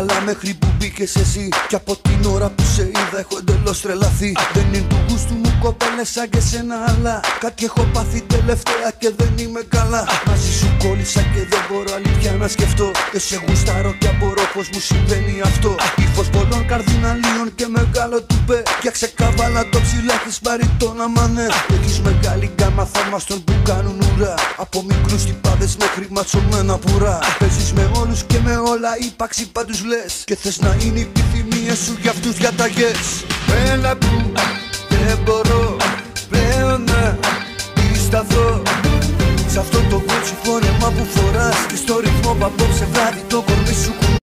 καλά μέχρι που μπήκες εσύ. Κι από την ώρα που σε είδα έχω εντελώς τρελαθεί. Δεν είναι του γούστου μου κοπέλες σαν και σένα, αλλά κάτι έχω πάθει τελευταία και δεν είμαι καλά. Μαζί σου κόλλησα και δεν μπορώ αλήθεια να σκεφτώ. Και σε γουστάρω και απορώ πως μου συμβαίνει αυτό. Ύφος πολλών καρδιναλίων και μεγάλο τουπέ. Φτιάξε καβάλα το ψηλά της μπαριτόνα μανέ. Έχεις μεγάλη γκάμα θαυμαστών που κάνουν ουρά. Από μικρούς τυπάδες μέχρι ματσωμένα πουρά. Παίζεις με όλους και με όλα, ύπαρξη πάντους λες. Και θες να είναι οι επιθυμίες σου για αυτούς διαταγές. Έλα που δεν μπορώ πλέον να σταθώ σ' αυτό το κότσι φόρεμα που φοράς. Και στο ρυθμό που απόψε βράδυ το κορμί σου